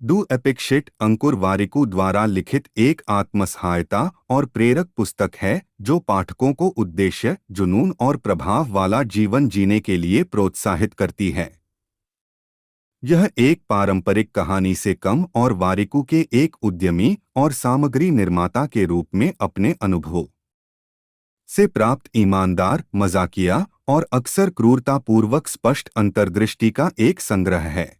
Do epic shit अंकुर वारिकू द्वारा लिखित एक आत्मसहायता और प्रेरक पुस्तक है जो पाठकों को उद्देश्य, जुनून और प्रभाव वाला जीवन जीने के लिए प्रोत्साहित करती है। यह एक पारंपरिक कहानी से कम और वारिकू के एक उद्यमी और सामग्री निर्माता के रूप में अपने अनुभवों से प्राप्त ईमानदार, मजाकिया और अक्सर क्रूरतापूर्वक स्पष्ट अंतर्दृष्टि का एक संग्रह है।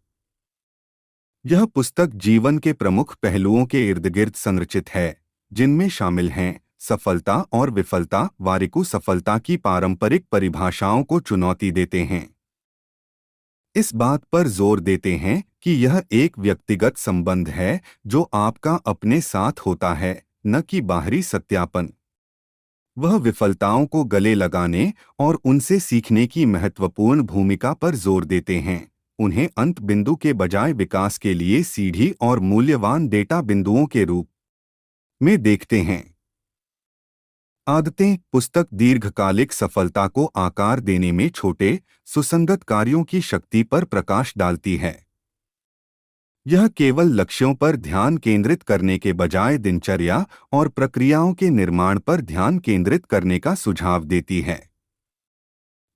यह पुस्तक जीवन के प्रमुख पहलुओं के इर्द-गिर्द संरचित है, जिनमें शामिल हैं सफलता और विफलता। वारिकू सफलता की पारंपरिक परिभाषाओं को चुनौती देते हैं, इस बात पर जोर देते हैं कि यह एक व्यक्तिगत संबंध है जो आपका अपने साथ होता है, न कि बाहरी सत्यापन। वह विफलताओं को गले लगाने और उनसे सीखने की महत्वपूर्ण भूमिका पर जोर देते हैं, उन्हें अंत बिंदु के बजाय विकास के लिए सीढ़ी और मूल्यवान डेटा बिंदुओं के रूप में देखते हैं। आदतें। पुस्तक दीर्घकालिक सफलता को आकार देने में छोटे, सुसंगत कार्यों की शक्ति पर प्रकाश डालती है। यह केवल लक्ष्यों पर ध्यान केंद्रित करने के बजाय दिनचर्या और प्रक्रियाओं के निर्माण पर ध्यान केंद्रित करने का सुझाव देती है।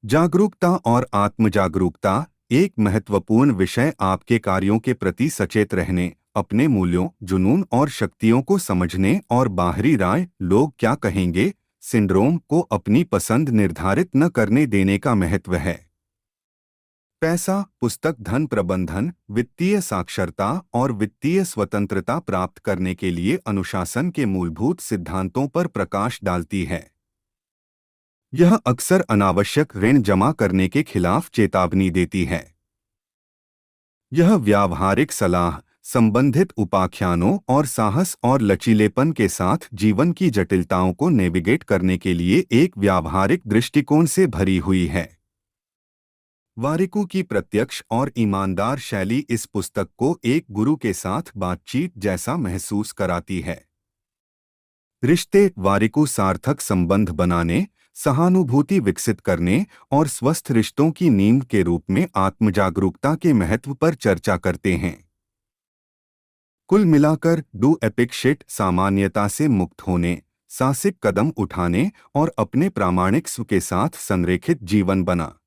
जागरूकता और आत्मजागरूकता। एक महत्वपूर्ण विषय आपके कार्यों के प्रति सचेत रहने, अपने मूल्यों, जुनून और शक्तियों को समझने और बाहरी राय, लोग क्या कहेंगे, सिंड्रोम को अपनी पसंद निर्धारित न करने देने का महत्व है। पैसा। पुस्तक धन प्रबंधन, वित्तीय साक्षरता और वित्तीय स्वतंत्रता प्राप्त करने के लिए अनुशासन के मूलभूत सिद्धांतों पर प्रकाश डालती है। यह अक्सर अनावश्यक ऋण जमा करने के खिलाफ चेतावनी देती है। यह व्यावहारिक सलाह, संबंधित उपाख्यानों और साहस और लचीलेपन के साथ जीवन की जटिलताओं को नेविगेट करने के लिए एक व्यावहारिक दृष्टिकोण से भरी हुई है। वारिकू की प्रत्यक्ष और ईमानदार शैली इस पुस्तक को एक गुरु के साथ बातचीत जैसा महसूस कराती है। रिश्ते। वारिकू सार्थक संबंध बनाने, सहानुभूति विकसित करने और स्वस्थ रिश्तों की नींव के रूप में आत्मजागरूकता के महत्व पर चर्चा करते हैं। कुल मिलाकर डू एपिक शिट सामान्यता से मुक्त होने, साहसिक कदम उठाने और अपने प्रामाणिक स्व के साथ संरेखित जीवन बना